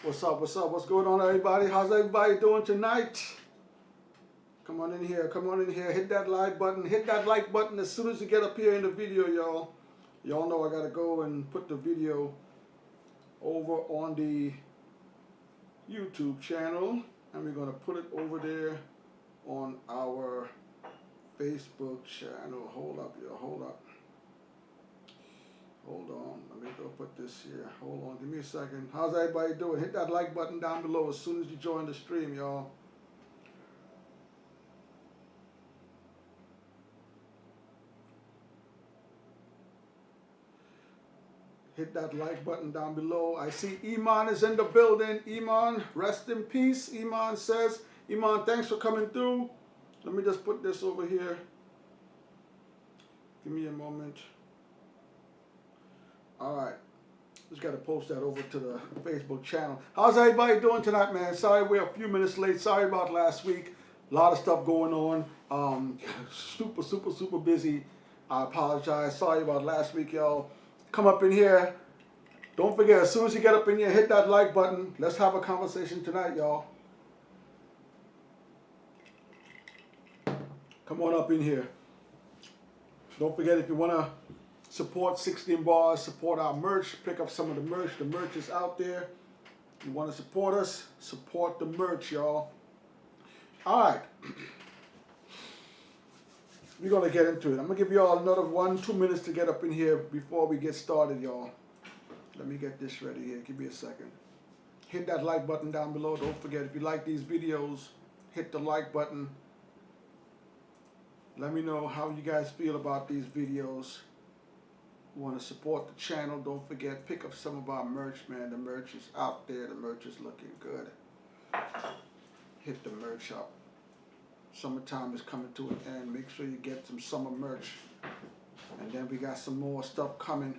What's up? What's up? What's going on, everybody? How's everybody doing tonight? Come on in here. Come on in here. Hit that like button. Hit that like button as soon as you get up here in the video, y'all. Y'all know I gotta go and put the video over on the YouTube channel, and we're gonna put it over there on our Facebook channel. Hold up, y'all. Hold up. Hold on, let me go put this here. Hold on, give me a second. How's everybody doing? Hit that like button down below as soon as you join the stream, y'all. Hit that like button down below. I see Iman is in the building. Iman, rest in peace. Iman says, Iman, thanks for coming through. Let me just put this over here. Give me a moment. All right, just got to post that over to the Facebook channel. How's everybody doing tonight, man? Sorry we're a few minutes late. Sorry about last week. A lot of stuff going on. Super busy. I apologize. Sorry about last week, y'all. Come up in here. Don't forget, as soon as you get up in here, hit that like button. Let's have a conversation tonight, y'all. Come on up in here. Don't forget, if you want to support 16 Bars, support our merch, pick up some of the merch. The merch is out there. If you want to support us, support the merch, y'all. All right. We're going to get into it. I'm going to give y'all another 1-2 minutes to get up in here before we get started, y'all. Let me get this ready here. Give me a second. Hit that like button down below. Don't forget, if you like these videos, hit the like button. Let me know how you guys feel about these videos. You want to support the channel, don't forget, pick up some of our merch, man. The merch is out there. The merch is looking good. Hit the merch up. Summertime is coming to an end. Make sure you get some summer merch. And then we got some more stuff coming.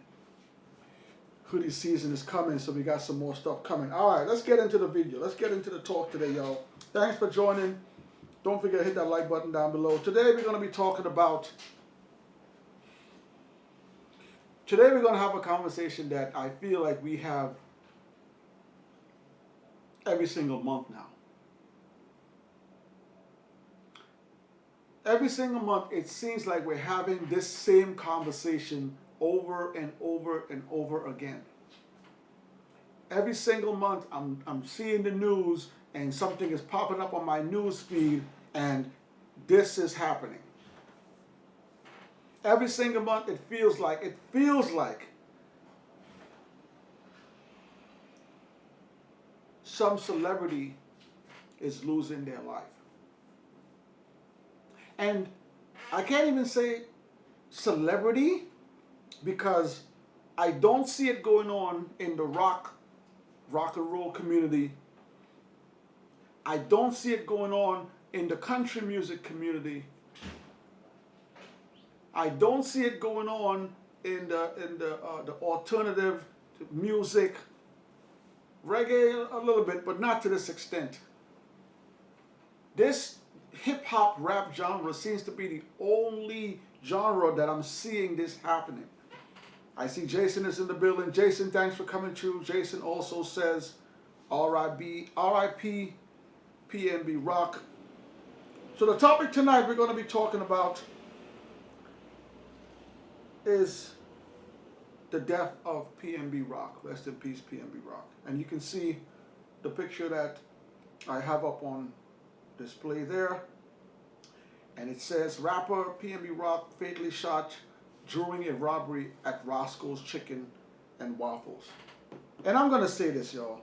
Hoodie season is coming, so we got some more stuff coming. All right, let's get into the video. Let's get into the talk today, y'all. Thanks for joining. Don't forget to hit that like button down below. Today we're going to be talking about... Today we're going to have a conversation that I feel like we have every single month now. Every single month it seems like we're having this same conversation over and over and over again. Every single month I'm seeing the news and something is popping up on my news feed and this is happening. Every single month it feels like some celebrity is losing their life. And I can't even say celebrity because I don't see it going on in the rock and roll community. I don't see it going on in the country music community. I don't see it going on in the alternative music, reggae a little bit, but not to this extent. This hip-hop rap genre seems to be the only genre that I'm seeing this happening. I see Jason is in the building. Jason, thanks for coming through. Jason also says RIP PnB Rock. So the topic tonight we're going to be talking about is the death of PnB Rock. Rest in peace, PnB Rock. And you can see the picture that I have up on display there. And it says, rapper PnB Rock fatally shot during a robbery at Roscoe's Chicken and Waffles. And I'm going to say this, y'all.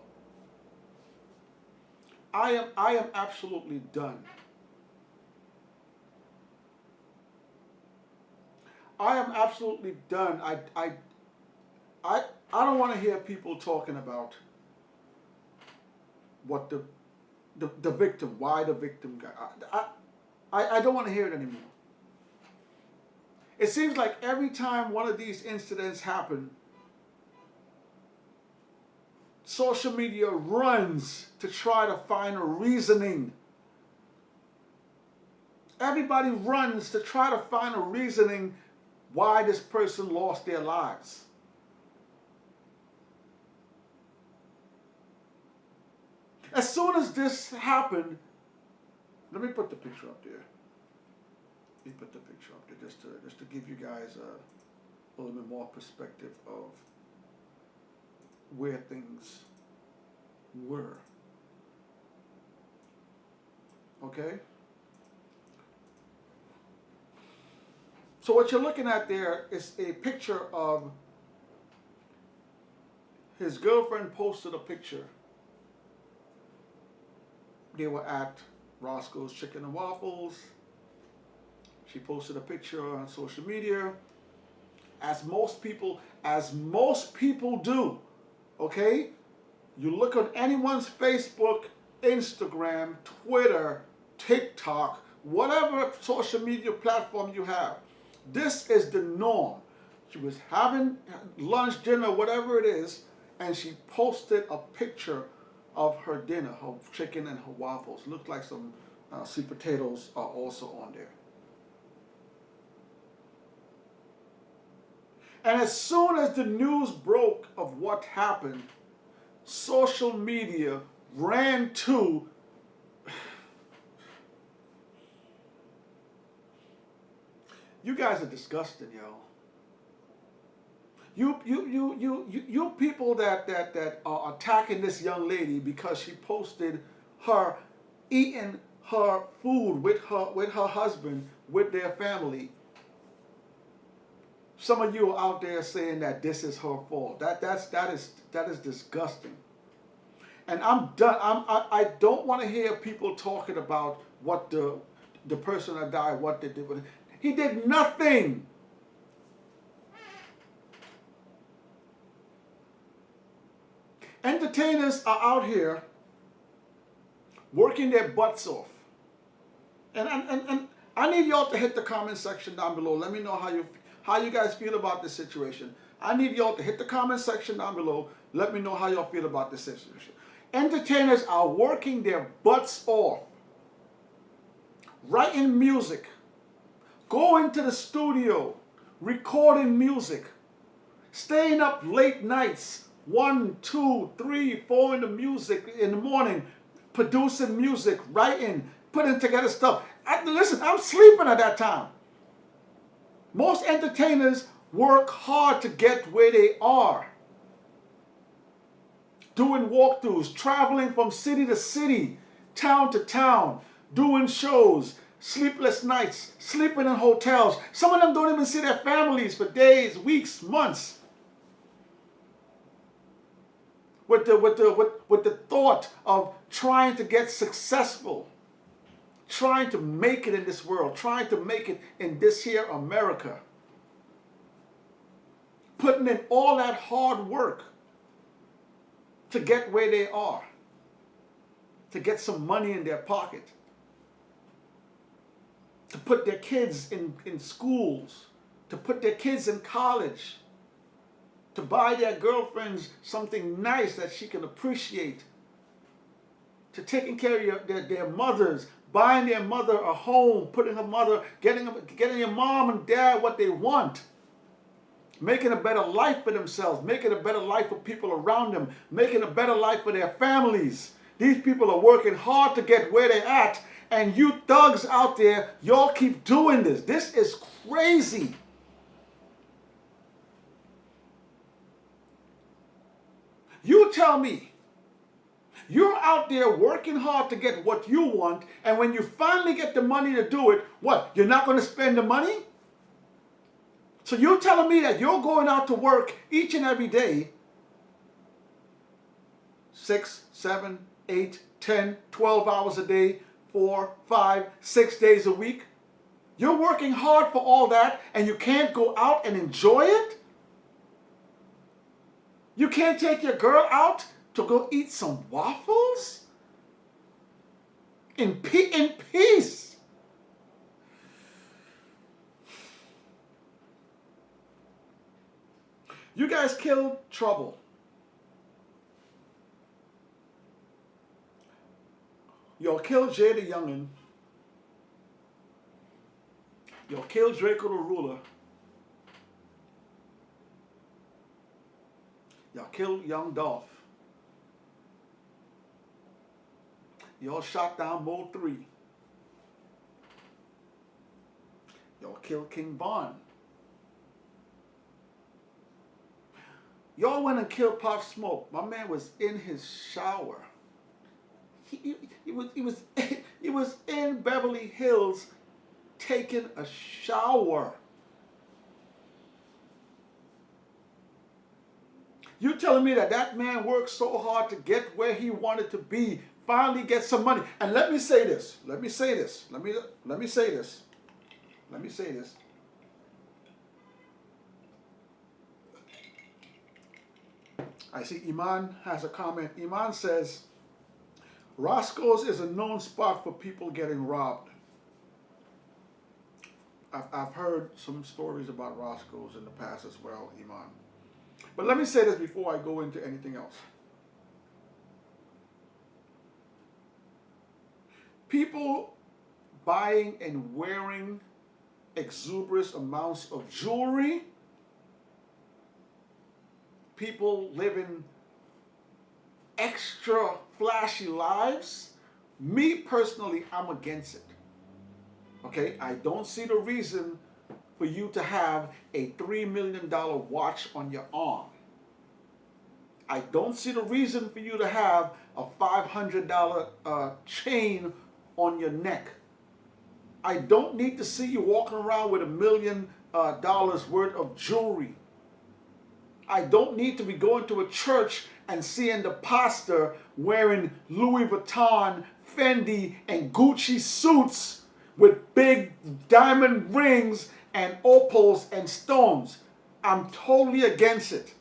I am absolutely done. I am absolutely done. I don't want to hear people talking about what the victim, why the victim got. I don't want to hear it anymore. It seems like every time one of these incidents happen, social media runs to try to find a reasoning. Everybody runs to try to find a reasoning why this person lost their lives. As soon as this happened, let me put the picture up there. Let me put the picture up there just to give you guys a little bit more perspective of where things were. Okay? So what you're looking at there is a picture of his girlfriend posted a picture. They were at Roscoe's Chicken and Waffles. She posted a picture on social media, as most people do. Okay? You look on anyone's Facebook, Instagram, Twitter, TikTok, whatever social media platform you have. This is the norm. She was having lunch, dinner, whatever it is, and she posted a picture of her dinner, her chicken and her waffles. Looked like some sweet potatoes are also on there. And as soon as the news broke of what happened, social media ran to you guys are disgusting, yo. You people that are attacking this young lady because she posted her eating her food with her husband, with their family. Some of you are out there saying that this is her fault. That is disgusting. And I'm done. I don't want to hear people talking about what the person that died, what they did. He did nothing. Entertainers are out here working their butts off. And I need y'all to hit the comment section down below. Let me know how you guys feel about this situation. I need y'all to hit the comment section down below. Let me know how y'all feel about this situation. Entertainers are working their butts off, writing music, going to the studio, recording music, staying up late nights, 1, 2, 3, 4 in the morning, producing music, writing, putting together stuff. Listen, I'm sleeping at that time. Most entertainers work hard to get where they are. Doing walkthroughs, traveling from city to city, town to town, doing shows, sleepless nights, sleeping in hotels. Some of them don't even see their families for days, weeks, months. With the thought of trying to get successful, trying to make it in this world, trying to make it in this here America. Putting in all that hard work to get where they are, to get some money in their pocket, to put their kids in schools, to put their kids in college, to buy their girlfriends something nice that she can appreciate, to taking care of their mothers, buying their mother a home, putting her mother, getting your mom and dad what they want, making a better life for themselves, making a better life for people around them, making a better life for their families. These people are working hard to get where they're at, and you thugs out there, y'all keep doing this. This is crazy. You tell me, you're out there working hard to get what you want, and when you finally get the money to do it, what, you're not going to spend the money? So you're telling me that you're going out to work each and every day, 6, 7, 8, 10, 12 hours a day, 4, 5, 6 days a week? You're working hard for all that, and you can't go out and enjoy it? You can't take your girl out to go eat some waffles? In peace. You guys killed Trouble. Y'all killed Jay the Youngin. Y'all killed Draco the Ruler. Y'all killed Young Dolph. Y'all shot down Mode 3. Y'all killed King Von. Y'all went and killed Pop Smoke. My man was in his shower. He was in Beverly Hills taking a shower. You telling me that man worked so hard to get where he wanted to be, finally get some money. And let me say this. Let me say this. Let me say this. Let me say this. I see Iman has a comment. Iman says, Roscoe's is a known spot for people getting robbed. I've heard some stories about Roscoe's in the past as well, Iman. But let me say this before I go into anything else. People buying and wearing exuberant amounts of jewelry, people living extra flashy lives, me personally, I'm against it. Okay, I don't see the reason for you to have a $3 million watch on your arm. I don't see the reason for you to have a $500 chain on your neck. I don't need to see you walking around with $1 million worth of jewelry. I don't need to be going to a church and seeing the pastor wearing Louis Vuitton, Fendi, and Gucci suits with big diamond rings and opals and stones. I'm totally against it.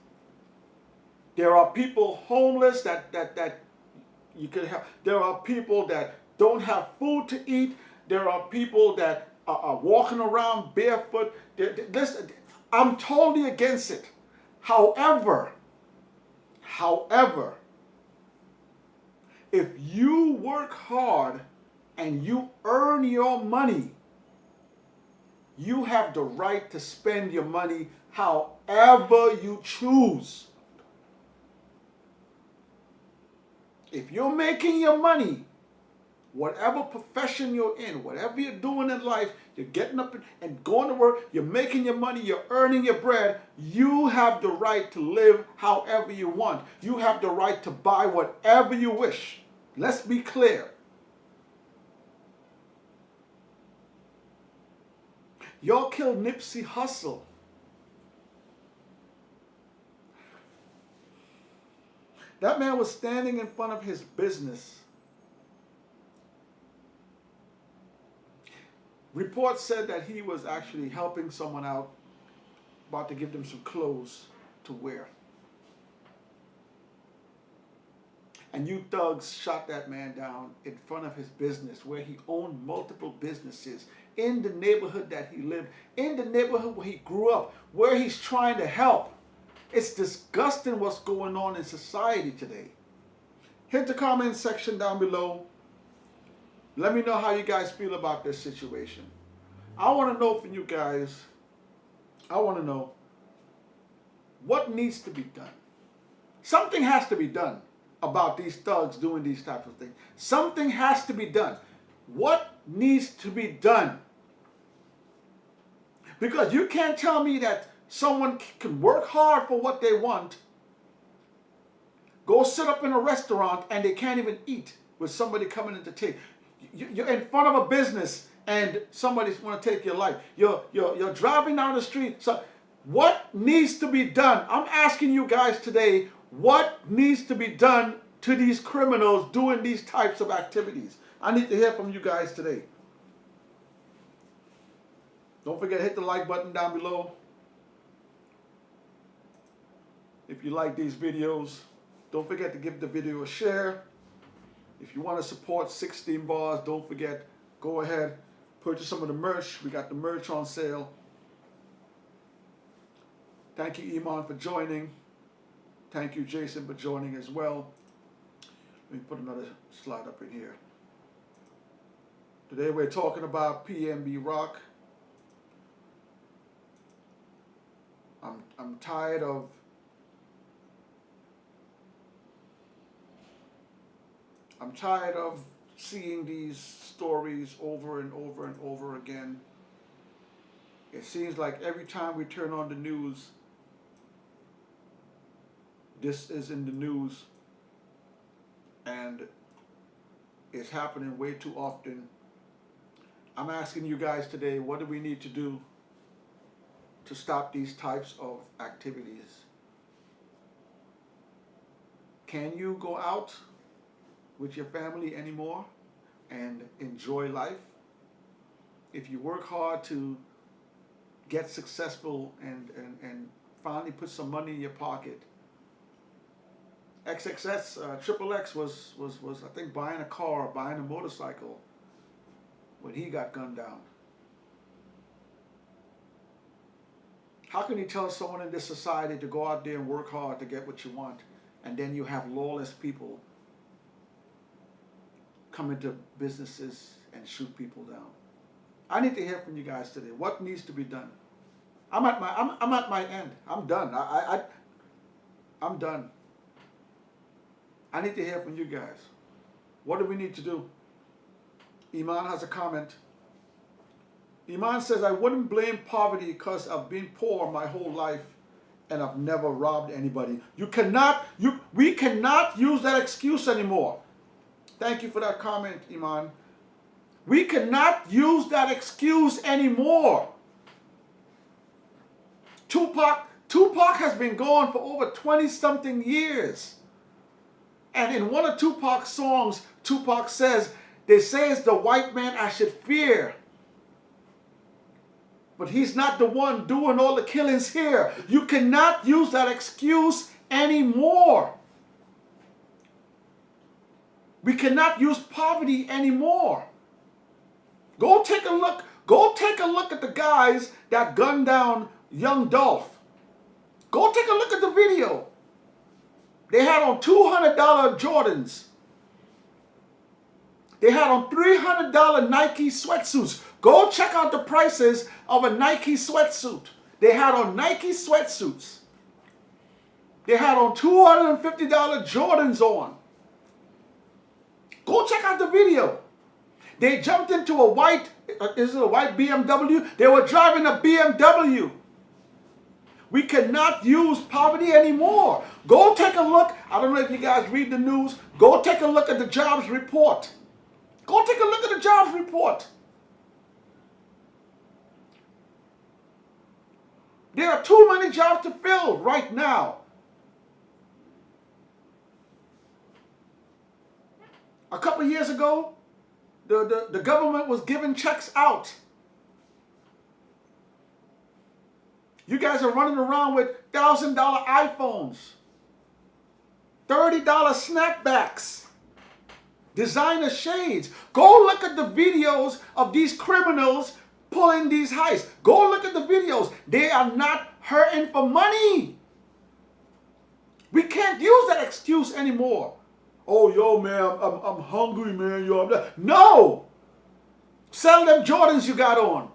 There are people homeless that you can help. There are people that don't have food to eat. There are people that are walking around barefoot. I'm totally against it. However, if you work hard and you earn your money, you have the right to spend your money however you choose. If you're making your money, whatever profession you're in, whatever you're doing in life, you're getting up and going to work, you're making your money, you're earning your bread, you have the right to live however you want. You have the right to buy whatever you wish. Let's be clear. Y'all killed Nipsey Hussle. That man was standing in front of his business. Reports said that he was actually helping someone out, about to give them some clothes to wear. And you thugs shot that man down in front of his business where he owned multiple businesses, in the neighborhood that he lived, in the neighborhood where he grew up, where he's trying to help. It's disgusting what's going on in society today. Hit the comment section down below. Let me know how you guys feel about this situation. I want to know from you guys, I want to know what needs to be done. Something has to be done about these thugs doing these types of things. Something has to be done. What needs to be done? Because you can't tell me that someone can work hard for what they want, go sit up in a restaurant, and they can't even eat with somebody coming in to take. You're in front of a business and somebody's want to take your life. You're driving down the street. So what needs to be done? I'm asking you guys today, what needs to be done to these criminals doing these types of activities? I need to hear from you guys today. Don't forget to hit the like button down below. If you like these videos, don't forget to give the video a share. If you want to support 16 Bars, don't forget, go ahead, purchase some of the merch. We got the merch on sale. Thank you, Iman, for joining. Thank you, Jason, for joining as well. Let me put another slide up in here. Today we're talking about PnB Rock. I'm tired of seeing these stories over and over and over again. It seems like every time we turn on the news, this is in the news, and it's happening way too often. I'm asking you guys today, what do we need to do to stop these types of activities? Can you go out with your family anymore and enjoy life? If you work hard to get successful and finally put some money in your pocket. Triple X was I think buying a car, buying a motorcycle when he got gunned down. How can you tell someone in this society to go out there and work hard to get what you want, and then you have lawless people come into businesses and shoot people down? I need to hear from you guys today. What needs to be done? I'm at my end. I'm done. I'm done. I need to hear from you guys. What do we need to do? Iman has a comment. Iman says, I wouldn't blame poverty because I've been poor my whole life and I've never robbed anybody. We cannot use that excuse anymore. Thank you for that comment, Iman. We cannot use that excuse anymore. Tupac has been gone for over 20-something years. And in one of Tupac's songs, Tupac says, they say it's the white man I should fear. But he's not the one doing all the killings here. You cannot use that excuse anymore. We cannot use poverty anymore. Go take a look. Go take a look at the guys that gunned down young Dolph. Go take a look at the video. They had on $200 Jordans. They had on $300 Nike sweatsuits. Go check out the prices of a Nike sweatsuit. They had on Nike sweatsuits. They had on $250 Jordans on. Go check out the video. They jumped into a white BMW? They were driving a BMW. We cannot use poverty anymore. Go take a look. I don't know if you guys read the news. Go take a look at the jobs report. Go take a look at the jobs report. There are too many jobs to fill right now. A couple years ago, the government was giving checks out. You guys are running around with $1,000 iPhones, $30 snapbacks, designer shades. Go look at the videos of these criminals pulling these heists. Go look at the videos. They are not hurting for money. We can't use that excuse anymore. Oh, yo, man, I'm hungry, man. Yo, no! Sell them Jordans you got on.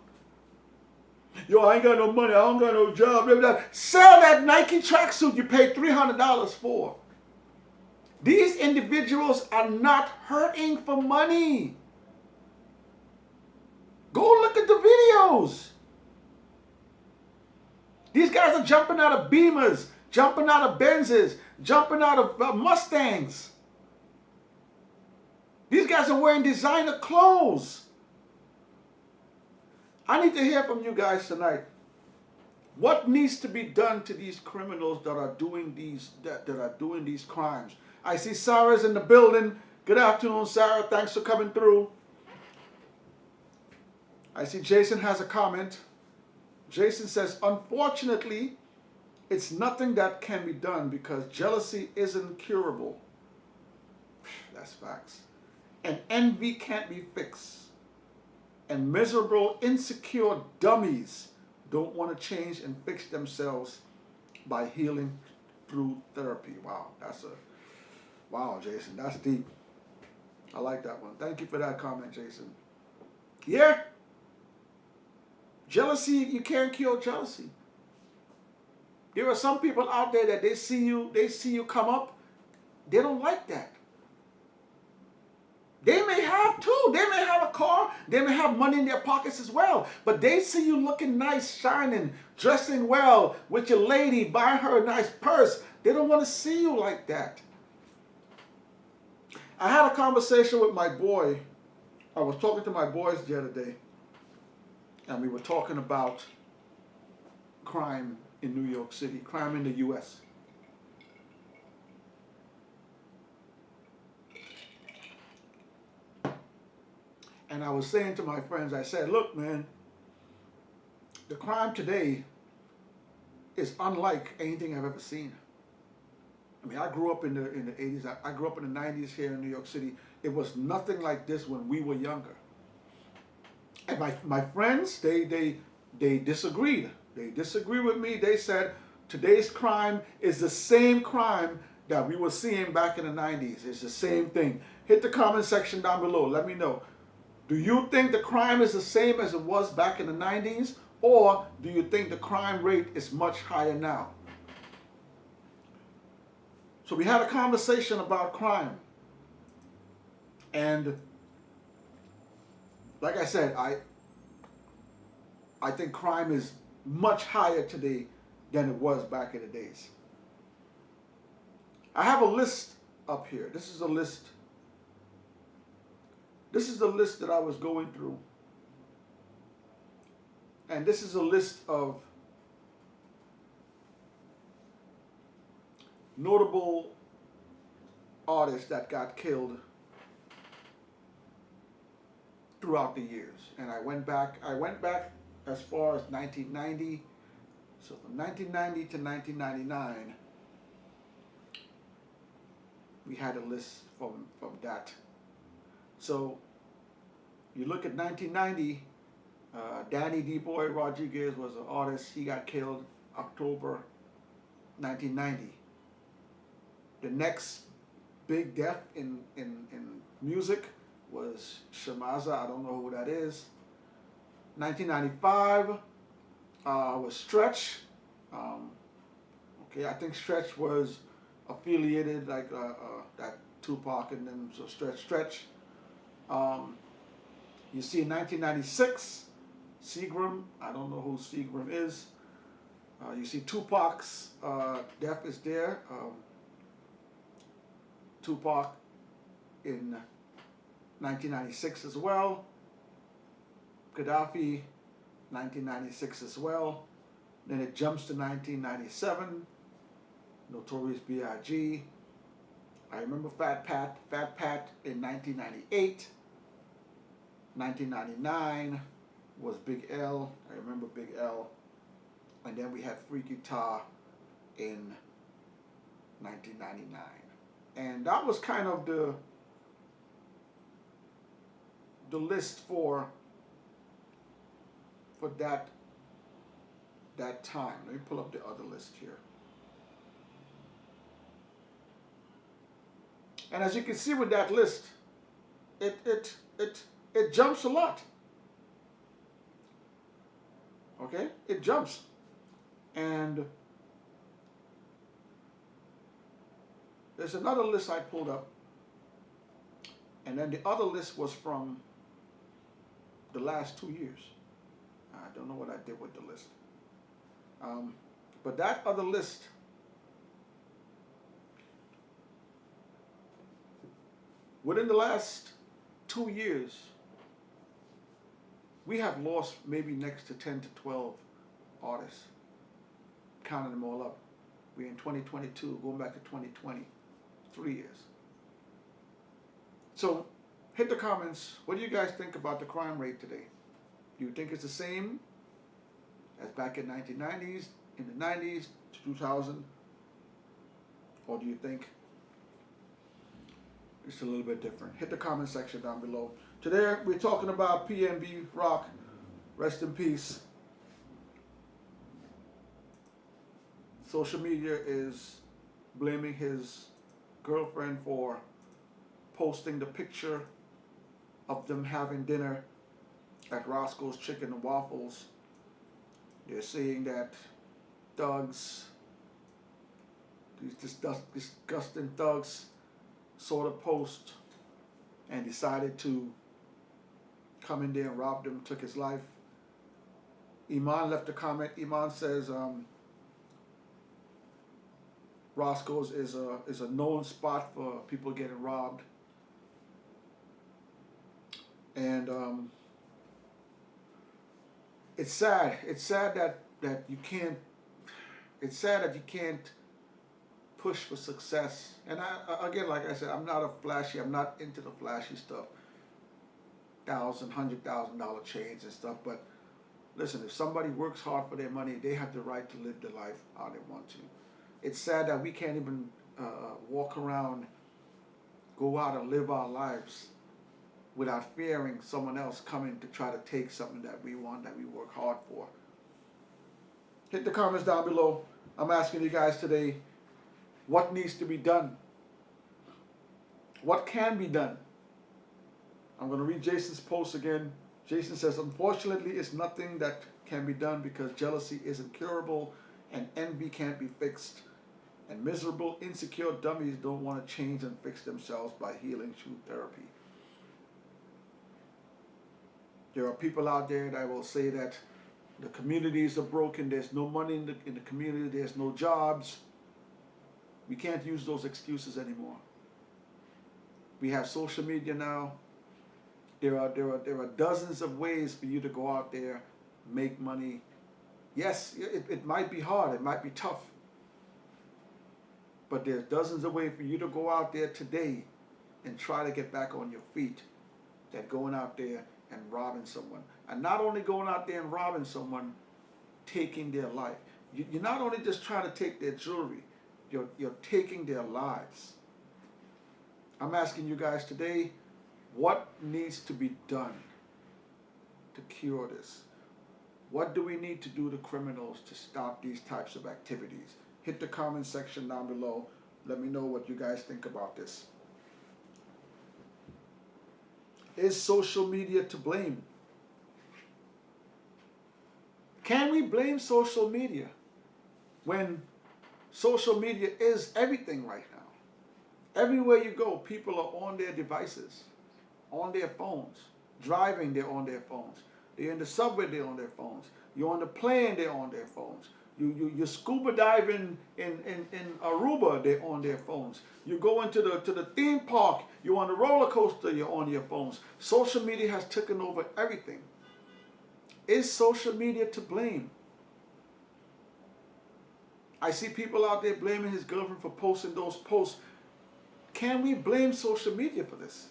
Yo, I ain't got no money. I don't got no job. Blah, blah. Sell that Nike tracksuit you paid $300 for. These individuals are not hurting for money. Go look at the videos. These guys are jumping out of Beamers, jumping out of Benzes, jumping out of Mustangs. These guys are wearing designer clothes. I need to hear from you guys tonight. What needs to be done to these criminals that are doing these crimes? I see Sarah's in the building. Good afternoon, Sarah. Thanks for coming through. I see Jason has a comment. Jason says, unfortunately, it's nothing that can be done because jealousy isn't curable. That's facts. And envy can't be fixed. And miserable, insecure dummies don't want to change and fix themselves by healing through therapy. Wow, Jason, that's deep. I like that one. Thank you for that comment, Jason. Yeah. Jealousy, you can't cure jealousy. There are some people out there that they see you come up, they don't like that. They may have too. They may have a car. They may have money in their pockets as well. But they see you looking nice, shining, dressing well with your lady, buying her a nice purse. They don't want to see you like that. I had a conversation with my boy. I was talking to my boys the other day, and we were talking about crime in New York City, crime in the U.S. And I was saying to my friends, I said, look, man, the crime today is unlike anything I've ever seen. I mean, I grew up in the 80s. I grew up in the 90s here in New York City. It was nothing like this when we were younger. And my friends, they disagreed. They disagreed with me. They said today's crime is the same crime that we were seeing back in the 90s. It's the same thing. Hit the comment section down below. Let me know. Do you think the crime is the same as it was back in the 90s? Or do you think the crime rate is much higher now? So we had a conversation about crime. And like I said, I think crime is much higher today than it was back in the days. I have a list up here. This is a list. This is the list that I was going through. And this is a list of notable artists that got killed throughout the years. And I went back as far as 1990. So from 1990 to 1999, we had a list from that. So you look at 1990, Danny D. Boy Rodriguez was an artist. He got killed October 1990. The next big death in music was Shamaza. I don't know who that is. 1995 was Stretch. Okay, I think Stretch was affiliated like that Tupac and then so Stretch. You see in 1996, Seagram. I don't know who Seagram is. You see Tupac's death is there. Tupac in 1996 as well. Gaddafi, 1996 as well. Then it jumps to 1997. Notorious B.I.G. I remember Fat Pat in 1998. 1999 was Big L. I remember Big L. And then we had Freaky Tar in 1999. And that was kind of the list for that time. Let me pull up the other list here. And as you can see with that list, it jumps a lot. Okay? It jumps. And there's another list I pulled up. And then the other list was from the last 2 years. I don't know what I did with the list. But that other list, within the last 2 years, we have lost maybe next to 10 to 12 artists, counting them all up. We're in 2022, going back to 2020, 3 years. So hit the comments. What do you guys think about the crime rate today? Do you think it's the same as back in 1990s, in the 90s to 2000? Or do you think it's a little bit different? Hit the comment section down below. Today we're talking about PnB Rock. Rest in peace. Social media is blaming his girlfriend for posting the picture of them having dinner at Roscoe's Chicken and Waffles. They're saying that thugs, these disgusting thugs, saw the post and decided to come in there and robbed him, took his life. Iman left a comment. Iman says Roscoe's is a known spot for people getting robbed. And it's sad. It's sad that you can't. It's sad that you can't push for success. And I again, like I said, I'm not into the flashy stuff. $1,000, $100,000 chains and stuff. But listen, if somebody works hard for their money, they have the right to live their life how they want to. It's sad that we can't even walk around, go out and live our lives without fearing someone else coming to try to take something that we want, that we work hard for. Hit the comments down below. I'm asking you guys today, what needs to be done? What can be done? I'm going to read Jason's post again. Jason says, unfortunately, it's nothing that can be done because jealousy is incurable and envy can't be fixed. And miserable, insecure dummies don't want to change and fix themselves by healing through therapy. There are people out there that will say that the communities are broken, there's no money in the community, there's no jobs. We can't use those excuses anymore. We have social media now. There are dozens of ways for you to go out there, make money. Yes, it might be hard, it might be tough. But there's dozens of ways for you to go out there today and try to get back on your feet than going out there and robbing someone. And not only going out there and robbing someone, taking their life. You're not only just trying to take their jewelry, you're taking their lives. I'm asking you guys today, what needs to be done to cure this? What do we need to do to criminals to stop these types of activities? Hit the comment section down below. Let me know what you guys think about this. Is social media to blame? Can we blame social media when social media is everything right now? Everywhere you go, people are on their devices, on their phones. Driving, they're on their phones. They're in the subway, they're on their phones. You're on the plane, they're on their phones. You're scuba diving in Aruba, they're on their phones. You go into the theme park, you're on the roller coaster, you're on your phones. Social media has taken over everything. Is social media to blame? I see people out there blaming his girlfriend for posting those posts. Can we blame social media for this?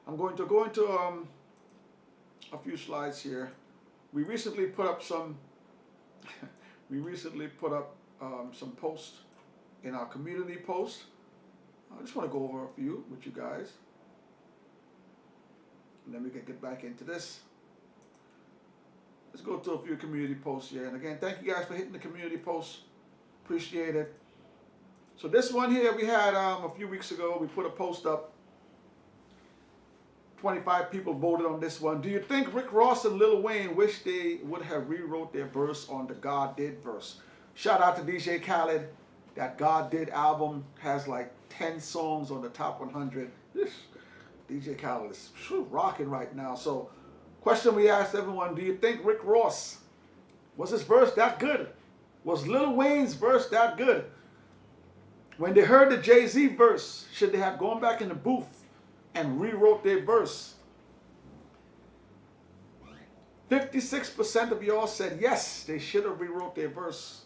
I'm going to go into a few slides here. We recently put up some some posts in our community posts. I just want to go over a few with you guys, and then we can get back into this. Let's go to a few community posts here. And again, thank you guys for hitting the community posts. Appreciate it. So this one here we had a few weeks ago. We put a post up. 25 people voted on this one. Do you think Rick Ross and Lil Wayne wish they would have rewrote their verse on the God Did verse? Shout out to DJ Khaled. That God Did album has like 10 songs on the top 100. DJ Khaled is rocking right now. So, question we asked everyone, do you think Rick Ross, was his verse that good? Was Lil Wayne's verse that good? When they heard the Jay-Z verse, should they have gone back in the booth and rewrote their verse? 56% of y'all said yes, they should have rewrote their verse.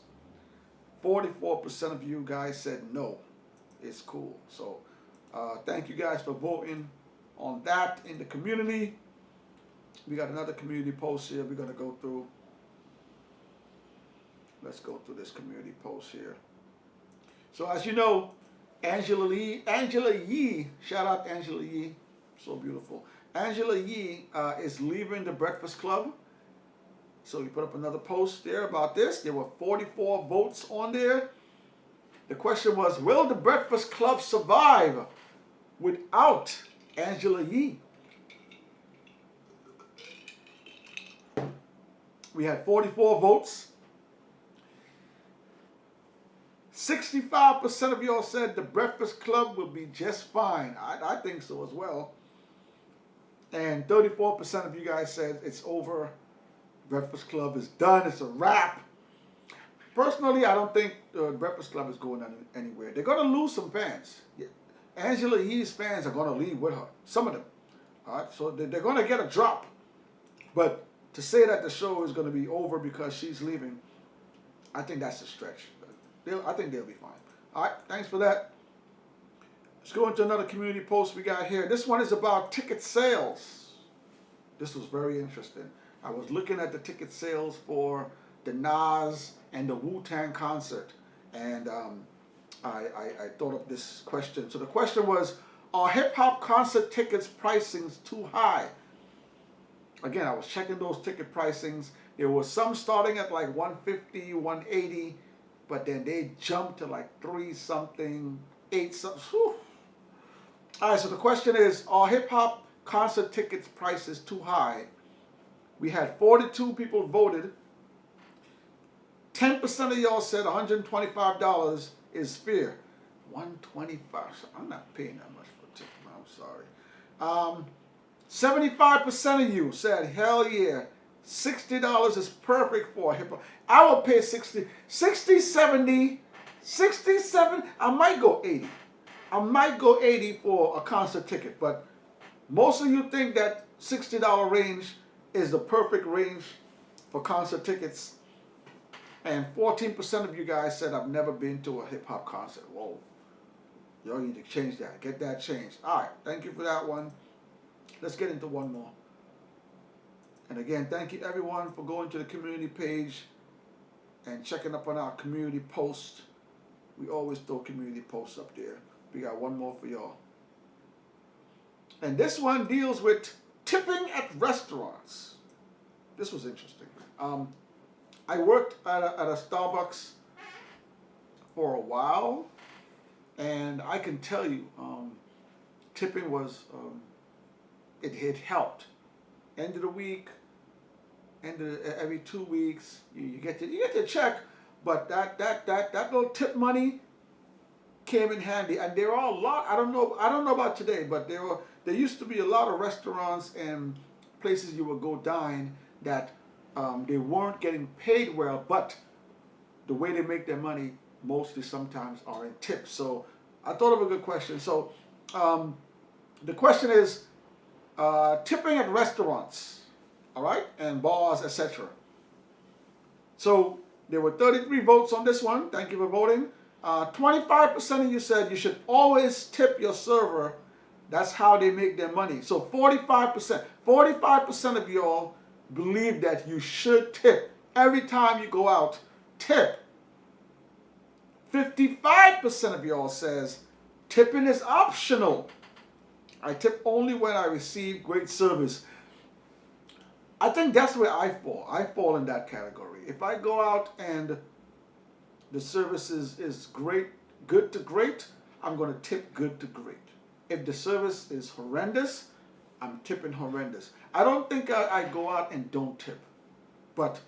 44% of you guys said no, it's cool. So thank you guys for voting on that in the community. We got another community post here we're going to go through. Let's go through this community post here. So as you know, Angela Yee, shout out Angela Yee, so beautiful. Angela Yee is leaving the Breakfast Club. So we put up another post there about this. There were 44 votes on there. The question was, will the Breakfast Club survive without Angela Yee? We had 44 votes. 65% of y'all said the Breakfast Club will be just fine. I think so as well. And 34% of you guys said it's over. Breakfast Club is done. It's a wrap. Personally, I don't think the Breakfast Club is going anywhere. They're going to lose some fans. Yeah. Angela Yee's fans are going to leave with her. Some of them. All right, so they're going to get a drop. But to say that the show is going to be over because she's leaving, I think that's a stretch. I think they'll be fine. All right, thanks for that. Let's go into another community post we got here. This one is about ticket sales. This was very interesting. I was looking at the ticket sales for the Nas and the Wu-Tang concert, and I thought of this question. So the question was, are hip-hop concert tickets pricings too high? Again, I was checking those ticket pricings. There was some starting at like 150, 180, but then they jumped to like 3-something, 8-something. Whew. All right, so the question is, are hip-hop concert tickets prices too high? We had 42 people voted. 10% of y'all said $125 is fair. $125, I'm not paying that much for a ticket, I'm sorry. 75% of you said, hell yeah, $60 is perfect for a hip hop. I will pay 60, 70, 67, I might go 80. I might go 80 for a concert ticket, but most of you think that $60 range is the perfect range for concert tickets. And 14% of you guys said, I've never been to a hip hop concert. Whoa. Y'all need to change that. Get that changed. All right. Thank you for that one. Let's get into one more. And again, thank you everyone for going to the community page and checking up on our community posts. We always throw community posts up there. We got one more for y'all. And this one deals with tipping at restaurants. This was interesting. I worked at a Starbucks for a while, and I can tell you, tipping was, it helped. End of the week, every 2 weeks, you get the check, but that little tip money came in handy. And there are a lot. I don't know about today, but there used to be a lot of restaurants and places you would go dine that they weren't getting paid well, but the way they make their money mostly sometimes are in tips. So I thought of a good question. So the question is tipping at restaurants, all right, and bars, etc. So there were 33 votes on this one. Thank you for voting. 25% of you said you should always tip your server. That's how they make their money. So 45% of y'all believe that you should tip. Every time you go out, tip. 55% of y'all says tipping is optional. I tip only when I receive great service. I think that's where I fall. I fall in that category. If I go out and the service is great, good to great, I'm going to tip good to great. If the service is horrendous, I'm tipping horrendous. I don't think I go out and don't tip, but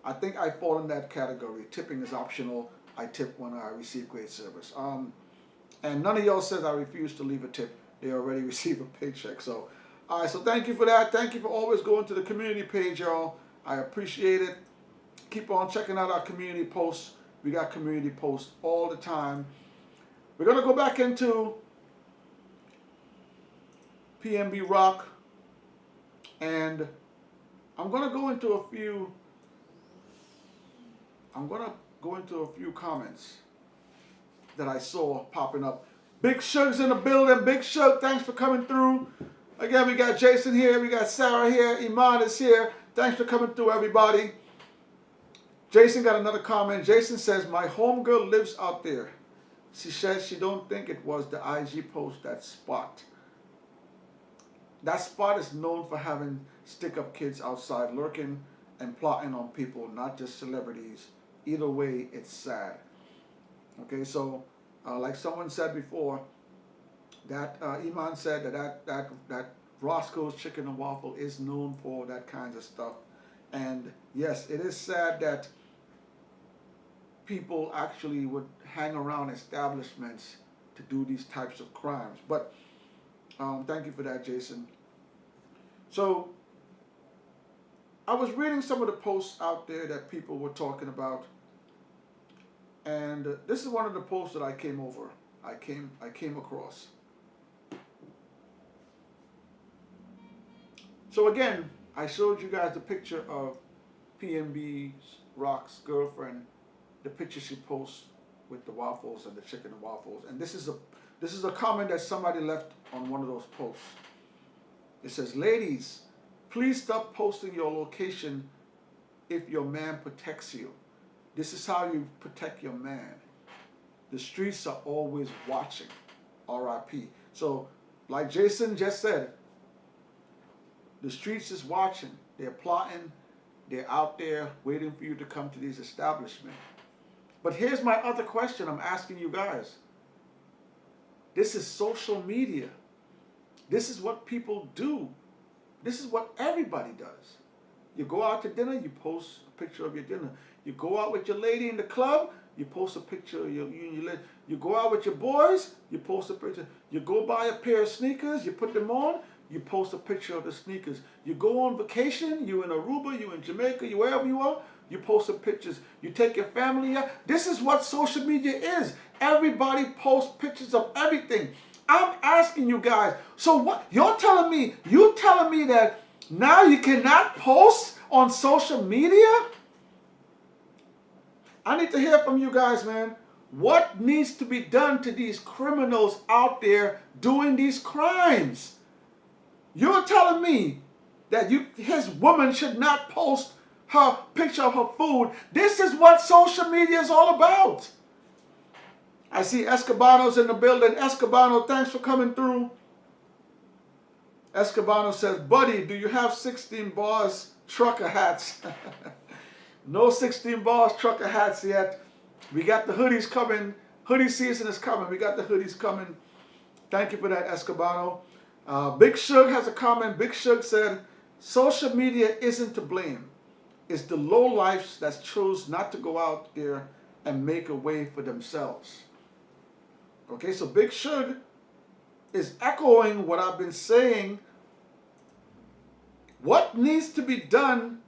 I think I fall in that category. Tipping is optional. I tip when I receive great service. And none of y'all says I refuse to leave a tip. They already receive a paycheck. So, all right, so thank you for that. Thank you for always going to the community page, y'all. I appreciate it. Keep on checking out our community posts. We got community posts all the time. We're going to go back into PnB Rock, and I'm going to go into a few comments that I saw popping up. Big Shug's in the building. Big Shug, thanks for coming through. Again, we got Jason here. We got Sarah here. Iman is here. Thanks for coming through, everybody. Jason got another comment. Jason says, my homegirl lives out there. She says she don't think it was the IG post, that spot. That spot is known for having stick-up kids outside lurking and plotting on people, not just celebrities. Either way, it's sad. Okay, so like someone said before, that Iman said that Roscoe's Chicken and Waffle is known for that kind of stuff. And yes, it is sad that people actually would hang around establishments to do these types of crimes. But thank you for that, Jason. So I was reading some of the posts out there that people were talking about, and this is one of the posts that I came across. So again, I showed you guys the picture of PnB Rock's girlfriend, the picture she posts with the waffles and the chicken and waffles. And this is a comment that somebody left on one of those posts. It says, "Ladies, please stop posting your location if your man protects you. This is how you protect your man. The streets are always watching. R.I.P." So, like Jason just said, the streets is watching. They're plotting. They're out there waiting for you to come to these establishments. But here's my other question I'm asking you guys. This is social media. This is what people do. This is what everybody does. You go out to dinner, you post a picture of your dinner. You go out with your lady in the club, you post a picture of you go out with your boys, you post a picture. You go buy a pair of sneakers, you put them on, you post a picture of the sneakers. You go on vacation, you in Aruba, you in Jamaica, you wherever you are, you post some pictures. You take your family out. This is what social media is. Everybody posts pictures of everything. I'm asking you guys, so what? You telling me that now you cannot post on social media? I need to hear from you guys, man. What needs to be done to these criminals out there doing these crimes? You're telling me that his woman should not post her picture of her food. This is what social media is all about. I see Escobano's in the building. Escobano, thanks for coming through. Escobano says, "Buddy, do you have 16 bars trucker hats?" No 16 bars trucker hats yet. We got the hoodies coming. Hoodie season is coming. We got the hoodies coming. Thank you for that, Escobano. Big Shug has a comment. Big Shug said, "Social media isn't to blame. It's the lowlifes that choose not to go out there and make a way for themselves." Okay, so Big Shug is echoing what I've been saying. What needs to be done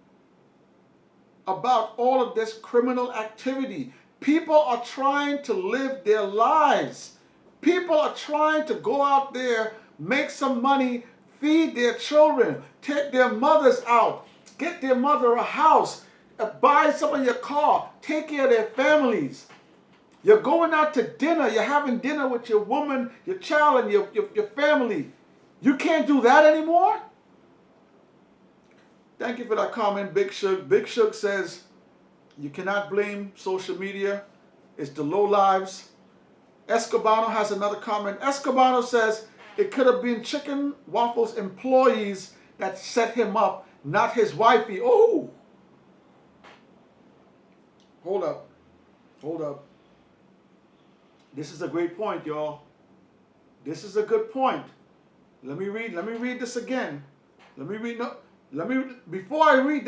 about all of this criminal activity? People are trying to live their lives. People are trying to go out there, make some money, feed their children, take their mothers out, get their mother a house, buy some of your car, take care of their families. You're going out to dinner, you're having dinner with your woman, your child, and your family. You can't do that anymore? Thank you for that comment, Big Shug. Big Shug says, you cannot blame social media. It's the low lives. Escobano has another comment. Escobano says, it could have been Chicken Waffles employees that set him up, not his wifey. Oh! Hold up. Hold up. This is a great point, y'all. This is a good point. Let me read this again. Before I read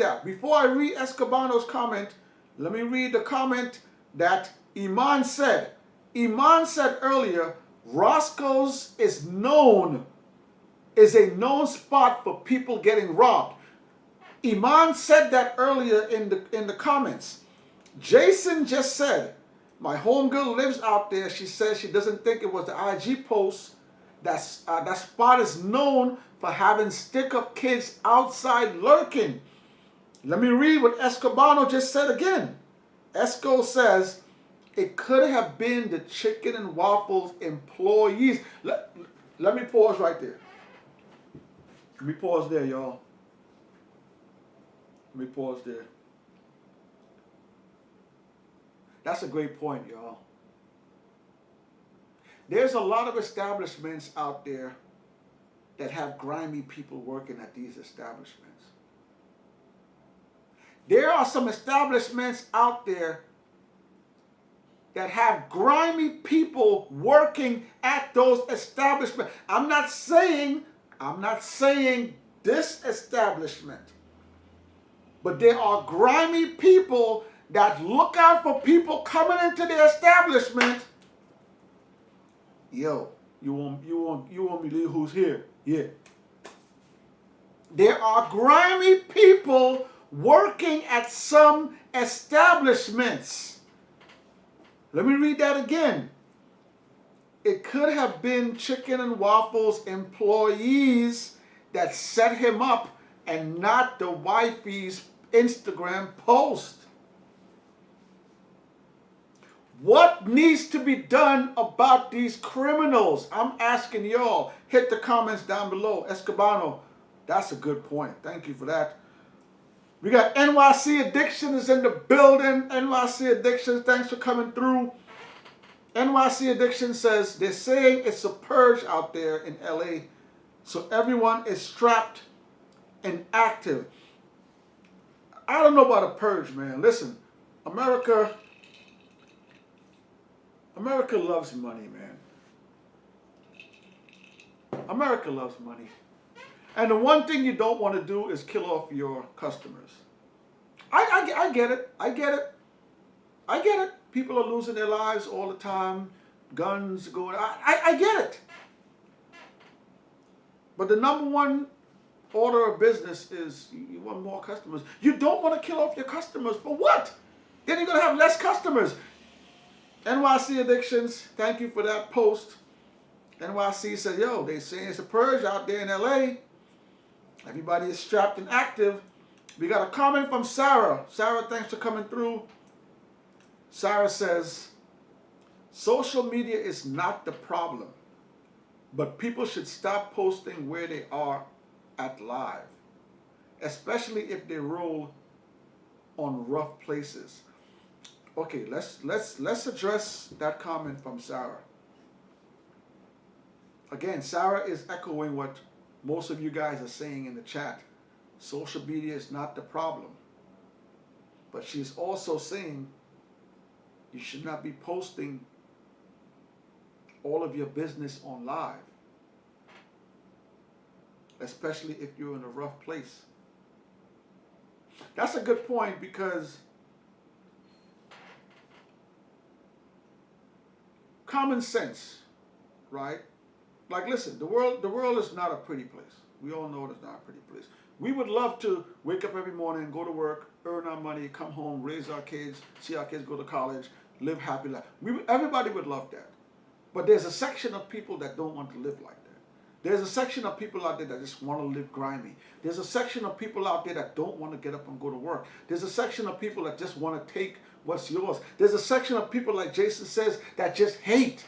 Escobano's comment, let me read the comment that Iman said. Iman said earlier, Roscoe's is a known spot for people getting robbed. Iman said that earlier in the comments. Jason just said, my homegirl lives out there. She says she doesn't think it was the IG post. That spot is known for having stick-up kids outside lurking. Let me read what Escobano just said again. Esco says, it could have been the Chicken and Waffles employees. Let me pause right there. Let me pause there, y'all. Let me pause there. That's a great point, y'all. There's a lot of establishments out there that have grimy people working at these establishments. There are some establishments out there that have grimy people working at those establishments. I'm not saying this establishment, but there are grimy people that look out for people coming into the establishment. Yo, you won't believe who's here. Yeah. There are grimy people working at some establishments. Let me read that again. It could have been Chicken and Waffles employees that set him up and not the wifey's Instagram post. What needs to be done about these criminals? I'm asking y'all. Hit the comments down below. Escobano, that's a good point. Thank you for that. We got NYC Addictions in the building. NYC Addictions, thanks for coming through. NYC Addiction says they're saying it's a purge out there in LA, so everyone is strapped and active. I don't know about a purge, man. Listen, America loves money, man. America loves money. And the one thing you don't want to do is kill off your customers. I get it. I get it. I get it. People are losing their lives all the time. Guns going. I get it. But the number one order of business is you want more customers. You don't want to kill off your customers. For what? Then you're going to have less customers. NYC Addictions, thank you for that post. NYC said, yo, they saying it's a purge out there in LA. Everybody is strapped and active. We got a comment from Sarah. Sarah, thanks for coming through. Sarah says, social media is not the problem, but people should stop posting where they are at live, especially if they roll on rough places. Okay, let's address that comment from Sarah. Again, Sarah is echoing what most of you guys are saying in the chat. Social media is not the problem. But she's also saying you should not be posting all of your business on live, especially if you're in a rough place. That's a good point, because common sense, right? Like, listen, the world is not a pretty place. We all know it's not a pretty place. We would love to wake up every morning, go to work, earn our money, come home, raise our kids, see our kids go to college, live happy life. Everybody would love that. But there's a section of people that don't want to live like that. There's a section of people out there that just want to live grimy. There's a section of people out there that don't want to get up and go to work. There's a section of people that just want to take what's yours. There's a section of people, like Jason says, that just hate.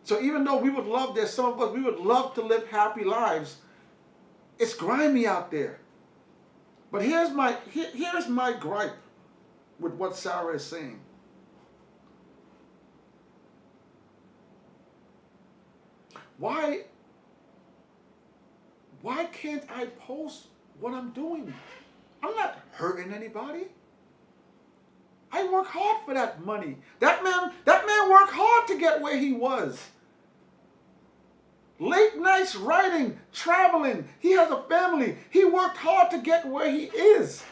So even though we would love, there's some of us, we would love to live happy lives, it's grimy out there. But here's my gripe with what Sarah is saying. Why can't I post what I'm doing? I'm not hurting anybody. I work hard for that money. That man worked hard to get where he was. Late nights writing, traveling. He has a family. He worked hard to get where he is.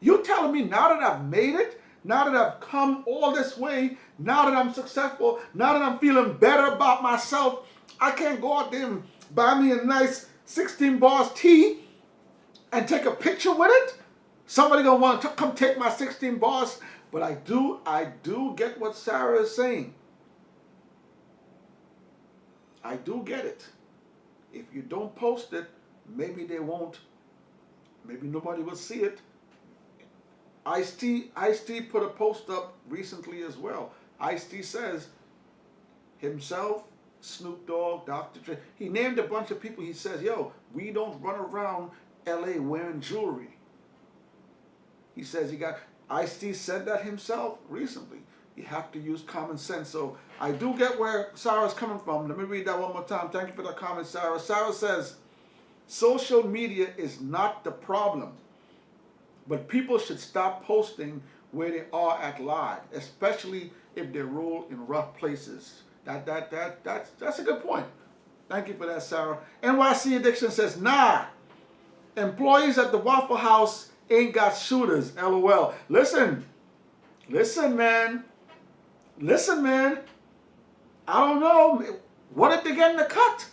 You telling me now that I've made it, now that I've come all this way, now that I'm successful, now that I'm feeling better about myself, I can't go out there and buy me a nice 16 bars tee and take a picture with it? Somebody gonna want to come take my 16 bars. But I do get what Sarah is saying. I do get it. If you don't post it, maybe they won't. Maybe nobody will see it. Ice-T put a post up recently as well. Ice-T says himself, Snoop Dogg, Dr. Dre, he named a bunch of people. He says, yo, we don't run around LA wearing jewelry. He says Ice-T said that himself recently. You have to use common sense. So I do get where Sarah's coming from. Let me read that one more time. Thank you for the comment, Sarah. Sarah says, social media is not the problem, but people should stop posting where they are at live, especially if they roll in rough places. That's a good point. Thank you for that, Sarah. NYC Addiction says, nah, employees at the Waffle House ain't got shooters, LOL. Listen, man. Listen, man. I don't know. What if they get in the cut?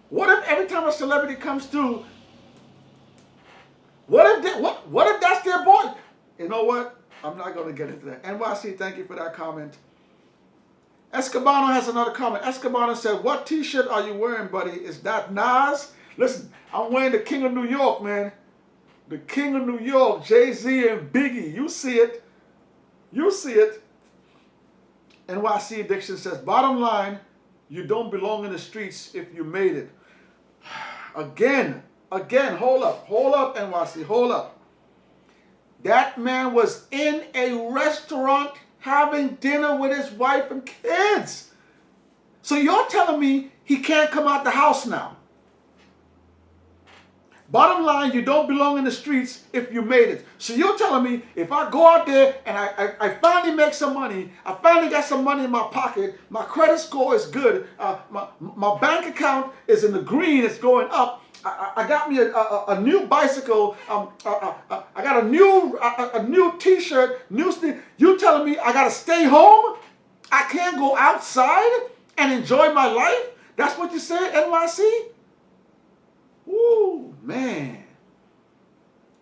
What if every time a celebrity comes through, what if that's their boy? You know what? I'm not going to get into that. NYC, thank you for that comment. Escobano has another comment. Escobano said, what t-shirt are you wearing, buddy? Is that Nas? Listen, I'm wearing the King of New York, man. The King of New York, Jay-Z and Biggie. You see it. You see it. NYC Addiction says, bottom line, you don't belong in the streets if you made it. Again, hold up, NYC, hold up. That man was in a restaurant having dinner with his wife and kids. So you're telling me he can't come out the house now? Bottom line, you don't belong in the streets if you made it. So you're telling me if I go out there and I finally make some money, I finally got some money in my pocket, my credit score is good, my bank account is in the green, it's going up, I got me a new bicycle, I got a new t-shirt, new sneakers. You telling me I got to stay home? I can't go outside and enjoy my life? That's what you said, NYC? Woo, man.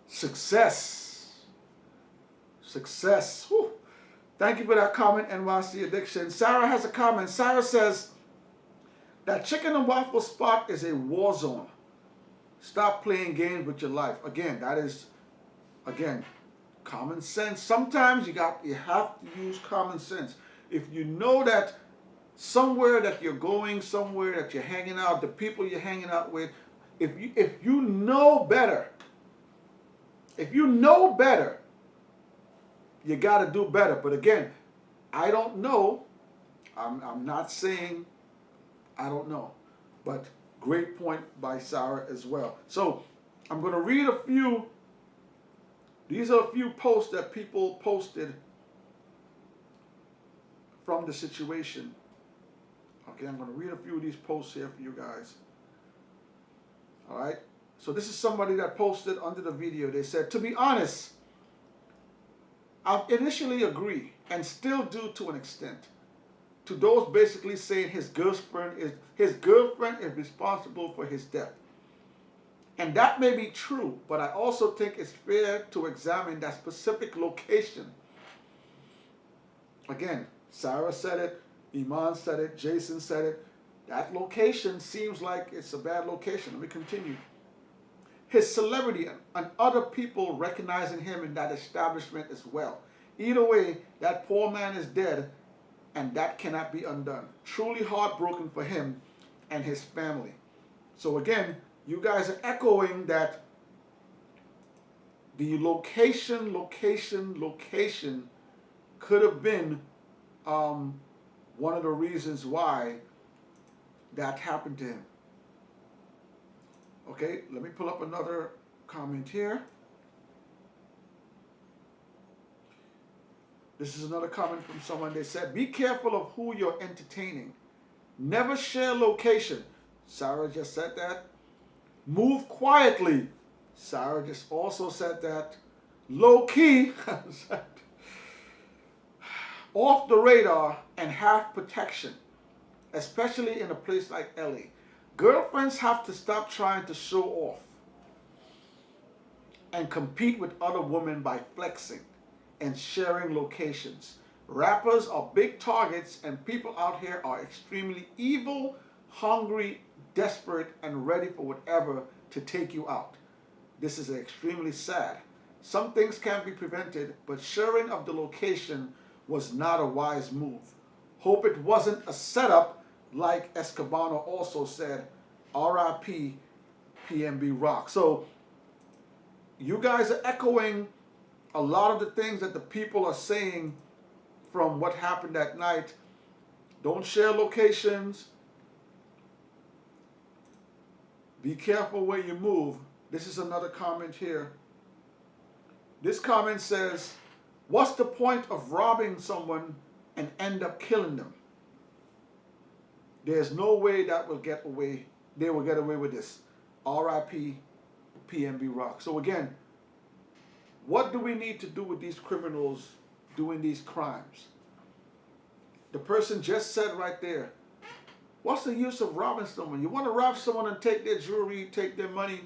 Success. Woo. Thank you for that comment, NYC Addiction. Sarah has a comment. Sarah says, that chicken and waffle spot is a war zone. Stop playing games with your life. Again, that is, common sense. Sometimes you have to use common sense. If you know that somewhere that you're going, somewhere that you're hanging out, the people you're hanging out with, if you know better, you got to do better. But again, I don't know. I'm not saying I don't know. But great point by Sarah as well. So I'm going to read a few. These are a few posts that people posted from the situation. Okay, I'm going to read a few of these posts here for you guys. All right, so this is somebody that posted under the video. They said, to be honest, I initially agree and still do to an extent. To those basically saying his girlfriend is responsible for his death. And that may be true, but I also think it's fair to examine that specific location. Again, Sarah said it, Iman said it, Jason said it. That location seems like it's a bad location. Let me continue. His celebrity and other people recognizing him in that establishment as well. Either way, that poor man is dead, and that cannot be undone. Truly heartbroken for him and his family. So again, you guys are echoing that the location could have been one of the reasons why that happened to him. Okay, let me pull up another comment here. This is another comment from someone. They said, be careful of who you're entertaining. Never share location. Sarah just said that. Move quietly. Sarah just also said that. Low key. Off the radar and have protection. Especially in a place like LA. Girlfriends have to stop trying to show off and compete with other women by flexing and sharing locations. Rappers are big targets, and people out here are extremely evil, hungry, desperate, and ready for whatever to take you out. This is extremely sad. Some things can be prevented, but sharing of the location was not a wise move. Hope it wasn't a setup, like Escobano also said. RIP PnB Rock. So you guys are echoing a lot of the things that the people are saying from what happened that night. Don't share locations. Be careful where you move. This is another comment here. This comment says, what's the point of robbing someone and end up killing them? There's no way that will get away. They will get away with this. RIP PnB Rock. So again, what do we need to do with these criminals doing these crimes? The person just said right there, what's the use of robbing someone? You want to rob someone and take their jewelry, take their money.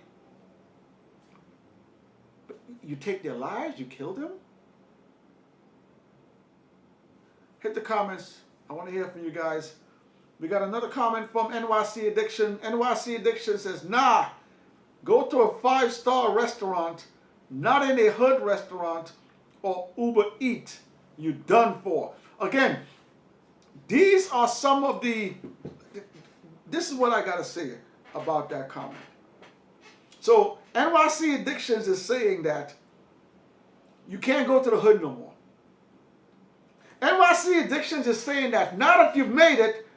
But you take their lives, you kill them? Hit the comments. I want to hear from you guys. We got another comment from NYC Addiction. NYC Addiction says, nah, go to a 5-star restaurant, not in a hood restaurant or Uber Eat. You done for. Again, these are some of the, this is what I got to say about that comment. So NYC Addictions is saying that you can't go to the hood no more. NYC Addictions is saying that now that you've made it,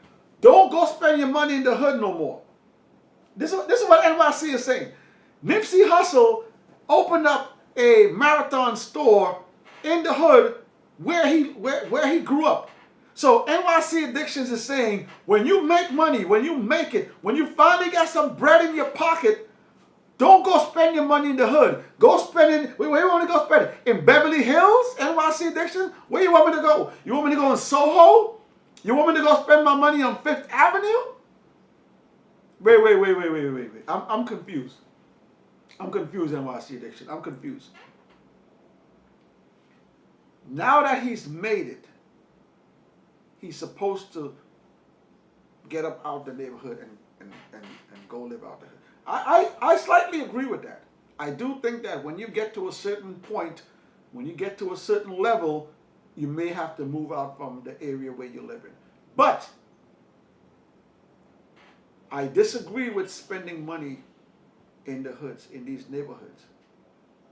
don't go spend your money in the hood no more. This is what NYC is saying. Nipsey Hussle opened up a marathon store in the hood where he grew up. So NYC Addictions is saying, when you make money, when you make it, when you finally got some bread in your pocket, don't go spend your money in the hood. Go spend it, where you want to go spend it? In Beverly Hills, NYC Addiction? Where you want me to go? You want me to go in Soho? You want me to go spend my money on 5th Avenue? Wait. I'm confused. I'm confused, NYC Addiction. I'm confused. Now that he's made it, he's supposed to get up out the neighborhood and go live out there. I slightly agree with that. I do think that when you get to a certain point, when you get to a certain level, you may have to move out from the area where you're living. But I disagree with spending money in the hoods, in these neighborhoods.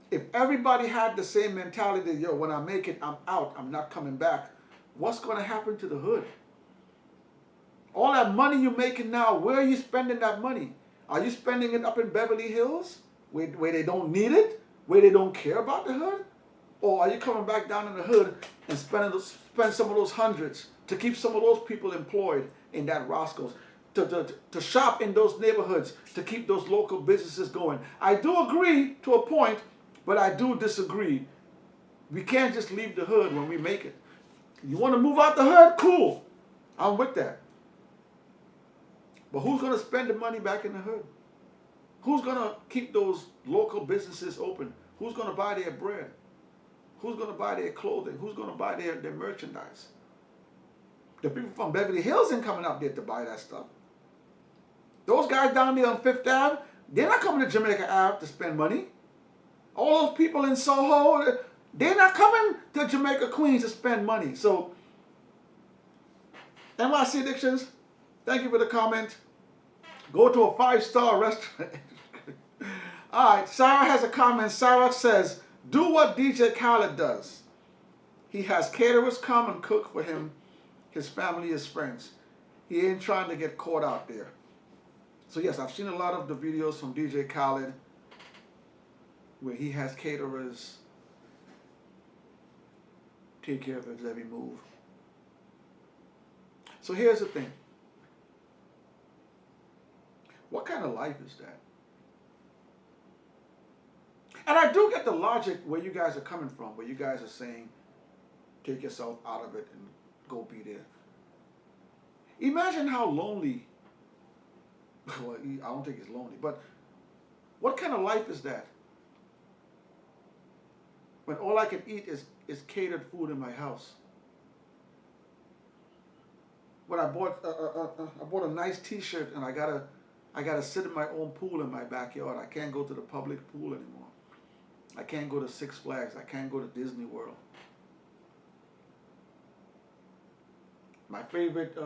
If everybody had the same mentality, yo, when I make it, I'm out, I'm not coming back, what's going to happen to the hood? All that money you're making now, where are you spending that money? Are you spending it up in Beverly Hills, where they don't need it, where they don't care about the hood? Or are you coming back down in the hood and spend some of those hundreds to keep some of those people employed in that Roscoe's, to shop in those neighborhoods, to keep those local businesses going? I do agree to a point, but I do disagree. We can't just leave the hood when we make it. You want to move out the hood? Cool. I'm with that. But who's going to spend the money back in the hood? Who's going to keep those local businesses open? Who's going to buy their bread? Who's going to buy their clothing? Who's going to buy their merchandise? The people from Beverly Hills ain't coming out there to buy that stuff. Those guys down there on 5th Ave, they're not coming to Jamaica Ave to spend money. All those people in Soho, they're not coming to Jamaica Queens to spend money. So, NYC Addictions, thank you for the comment. Go to a 5-star restaurant. All right, Sarah has a comment. Sarah says, do what DJ Khaled does. He has caterers come and cook for him, his family, his friends. He ain't trying to get caught out there. So yes, I've seen a lot of the videos from DJ Khaled where he has caterers take care of his every move. So here's the thing. What kind of life is that? And I do get the logic where you guys are coming from, where you guys are saying, take yourself out of it and go be there. Imagine how lonely, well, I don't think it's lonely, but what kind of life is that? When all I can eat is catered food in my house. When I bought a nice T-shirt and I gotta sit in my own pool in my backyard. I can't go to the public pool anymore. I can't go to Six Flags. I can't go to Disney World. My favorite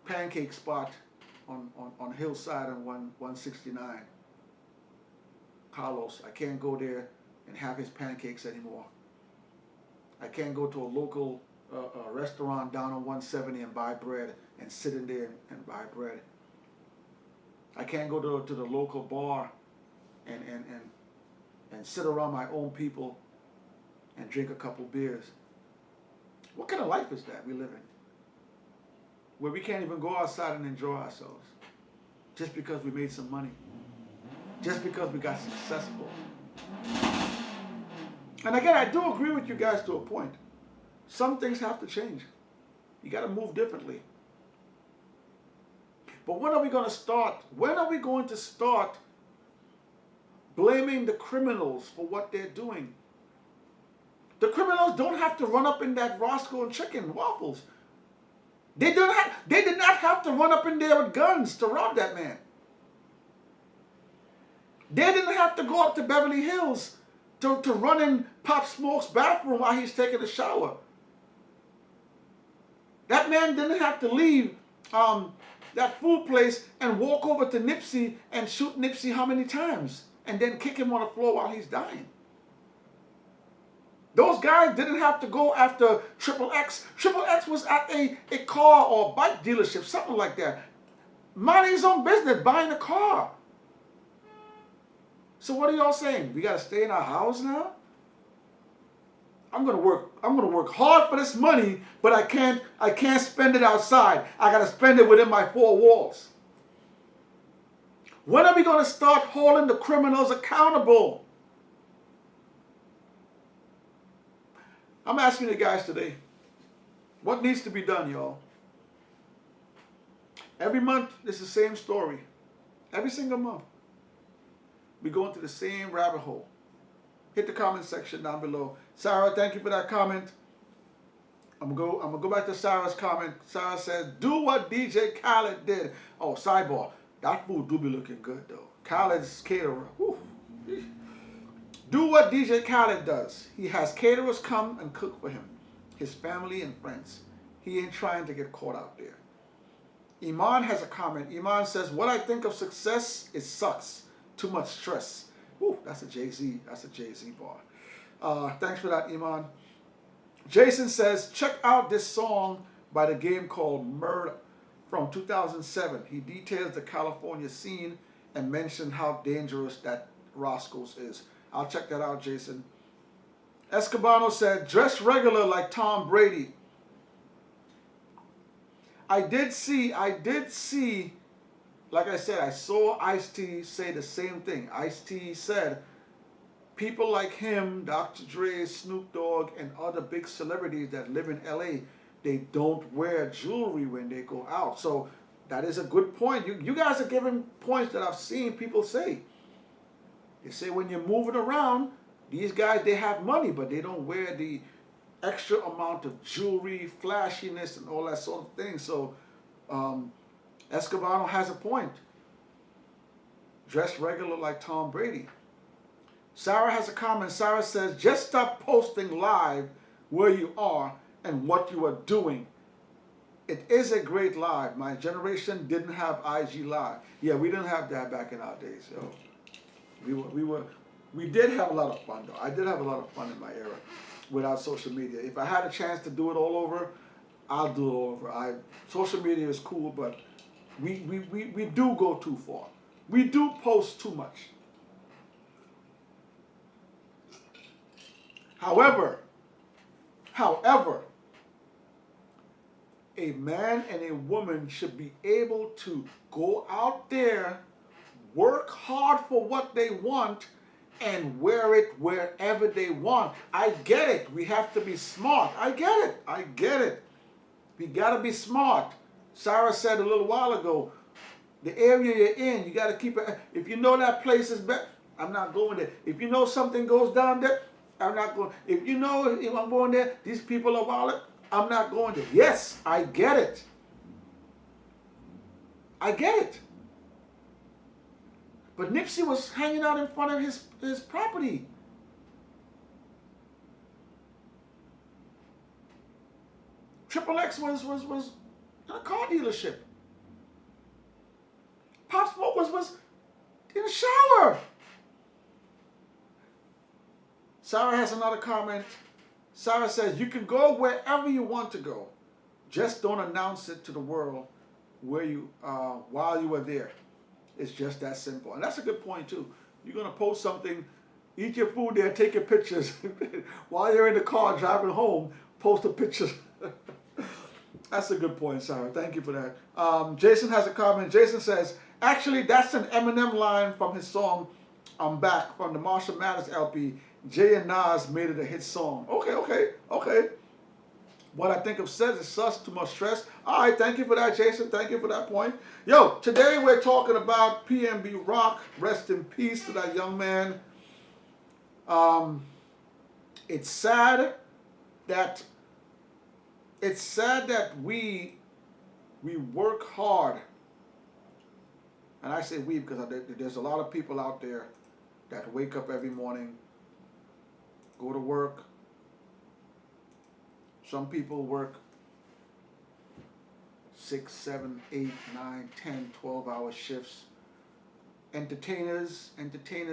pancake spot on Hillside on 169. Carlos. I can't go there and have his pancakes anymore. I can't go to a local restaurant down on 170 and buy bread and sit in there and buy bread. I can't go to the local bar and sit around my own people and drink a couple beers. What kind of life is that we live in? Where we can't even go outside and enjoy ourselves just because we made some money. just because we got successful. And again, I do agree with you guys to a point. Some things have to change. You got to move differently. But when are we going to start? When are we going to start blaming the criminals for what they're doing? The criminals don't have to run up in that Roscoe and Chicken Waffles. They did not have to run up in there with guns to rob that man. They didn't have to go up to Beverly Hills to run in Pop Smoke's bathroom while he's taking a shower. That man didn't have to leave that food place and walk over to Nipsey and shoot Nipsey how many times and then kick him on the floor while he's dying. Those guys didn't have to go after Triple X. Triple X was at a car or bike dealership, something like that. Minding his own business, buying a car. So what are y'all saying? We gotta stay in our house now? I'm gonna work hard for this money, but I can't spend it outside. I gotta spend it within my four walls. When are we gonna start holding the criminals accountable? I'm asking you guys today, what needs to be done, y'all? Every month, it's the same story. Every single month. We go into the same rabbit hole. Hit the comment section down below. Sarah, thank you for that comment. I'm gonna go back to Sarah's comment. Sarah said, do what DJ Khaled did. Oh, sidebar. That food do be looking good, though. Khaled's caterer. Whew. Do what DJ Khaled does. He has caterers come and cook for him, his family and friends. He ain't trying to get caught out there. Iman has a comment. Iman says, what I think of success, it sucks. Too much stress. Whew, that's a Jay-Z bar. Thanks for that, Iman. Jason says, check out this song by The Game called Murder from 2007. He details the California scene and mentioned how dangerous that Roscoe's is. I'll check that out, Jason. Escobano said, dress regular like Tom Brady. I did see, like I said, I saw Ice-T say the same thing. Ice-T said, people like him, Dr. Dre, Snoop Dogg, and other big celebrities that live in LA, they don't wear jewelry when they go out. So that is a good point. You guys are giving points that I've seen people say. They say when you're moving around, these guys, they have money, but they don't wear the extra amount of jewelry, flashiness, and all that sort of thing. So Escobano has a point. Dress regular like Tom Brady. Sarah has a comment. Sarah says, just stop posting live where you are and what you are doing. It is a great live. My generation didn't have IG Live. Yeah, we didn't have that back in our days. So we did have a lot of fun though. I did have a lot of fun in my era without social media. If I had a chance to do it all over, I'll do it all over. Social media is cool, but we do go too far. We do post too much. However, a man and a woman should be able to go out there, work hard for what they want, and wear it wherever they want. I get it. We have to be smart. I get it. We got to be smart. Sarah said a little while ago, the area you're in, you got to keep it. If you know that place is better, I'm not going there. If you know something goes down there, I'm not going. If you know if I'm going there, these people are violent, I'm not going there. Yes, I get it. I get it. But Nipsey was hanging out in front of his property. Triple X was in a car dealership. Pop Smoke was in the shower. Sarah has another comment. Sarah says, you can go wherever you want to go. Just don't announce it to the world where you while you are there. It's just that simple. And that's a good point too. You're going to post something, eat your food there, take your pictures. While you're in the car driving home, post a picture. That's a good point, Sarah. Thank you for that. Jason has a comment. Jason says, Actually, that's an Eminem line from his song I'm Back from the Marshall Mathers LP. Jay and Nas made it a hit song. Okay. What I think of says is sus, too much stress. All right, thank you for that, Jason. Thank you for that point. Yo, today we're talking about PnB Rock. Rest in peace to that young man. It's sad that we work hard, and I say we because there's a lot of people out there that wake up every morning, go to work. Some people work 6, 7, 8, 9, 10, 12-hour shifts. Entertainers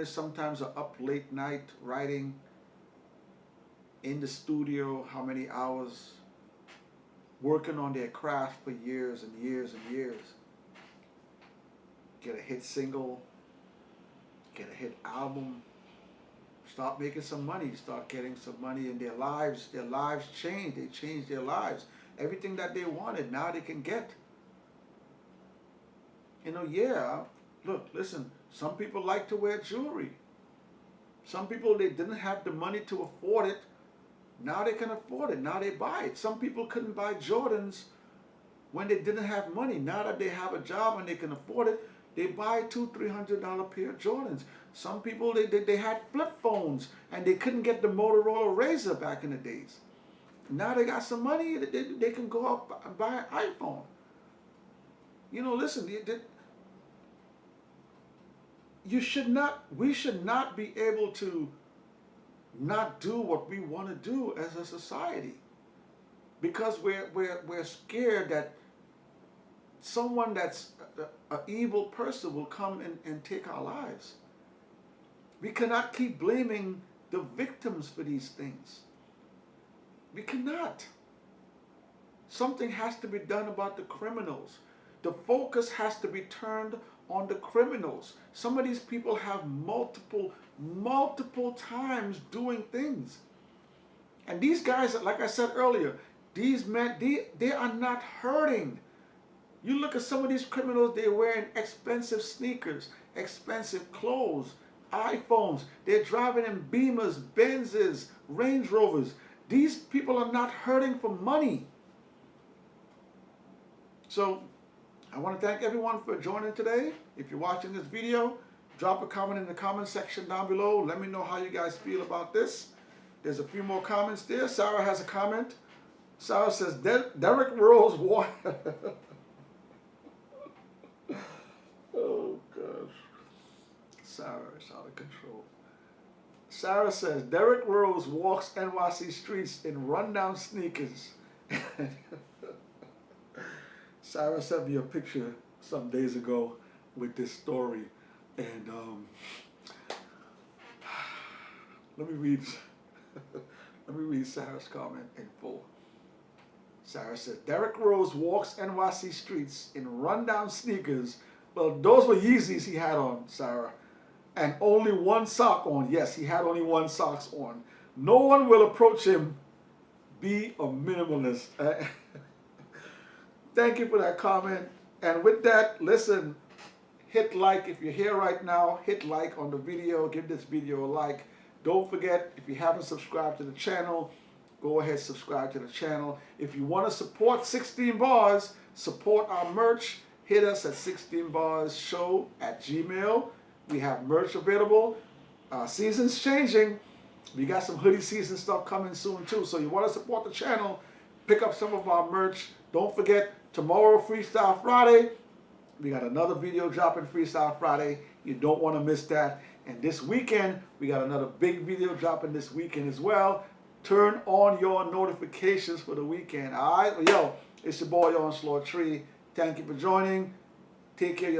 sometimes are up late night writing, in the studio, how many hours, working on their craft for years and years and years. Get a hit single, get a hit album, start making some money, start getting some money in their lives. Their lives change. They change their lives. Everything that they wanted, now they can get. You know, yeah, look, listen, some people like to wear jewelry. Some people, they didn't have the money to afford it. Now they can afford it. Now they buy it. Some people couldn't buy Jordans when they didn't have money. Now that they have a job and they can afford it, they buy $200-300 pair of Jordans. Some people, they had flip phones and they couldn't get the Motorola Razr back in the days. Now they got some money, they can go up and buy an iPhone. You know, listen, we should not be able to not do what we want to do as a society, because we're scared that someone that's an evil person will come and take our lives. We cannot keep blaming the victims for these things. We cannot. Something has to be done about the criminals. The focus has to be turned on the criminals. Some of these people have multiple times doing things. And these guys, like I said earlier, these men, they are not hurting. You look at some of these criminals, they're wearing expensive sneakers, expensive clothes, iPhones. They're driving in Beamers, Benzes, Range Rovers. These people are not hurting for money. So I want to thank everyone for joining today. If you're watching this video, drop a comment in the comment section down below. Let me know how you guys feel about this. There's a few more comments there. Sarah has a comment. Sarah says, Derrick Rose won. Oh, gosh. Sarah is out of control. Sarah says, Derrick Rose walks NYC streets in rundown sneakers. Sarah sent me a picture some days ago with this story. And let me read Sarah's comment in full. Sarah said, Derrick Rose walks NYC streets in rundown sneakers. Well, those were Yeezys he had on, Sarah. And only one sock on. Yes, he had only one sock on. No one will approach him. Be a minimalist. Thank you for that comment. And with that, listen, hit like if you're here right now. Hit like on the video. Give this video a like. Don't forget, if you haven't subscribed to the channel, go ahead, subscribe to the channel. If you want to support 16 Bars, support our merch, hit us at 16barsshow@gmail.com. We have merch available. Season's changing. We got some hoodie season stuff coming soon too. So you want to support the channel, pick up some of our merch. Don't forget, tomorrow, Freestyle Friday. We got another video dropping Freestyle Friday. You don't want to miss that. And this weekend, we got another big video dropping this weekend as well. Turn on your notifications for the weekend. All right? Yo, it's your boy, Onslaught Tree. Thank you for joining. Take care of your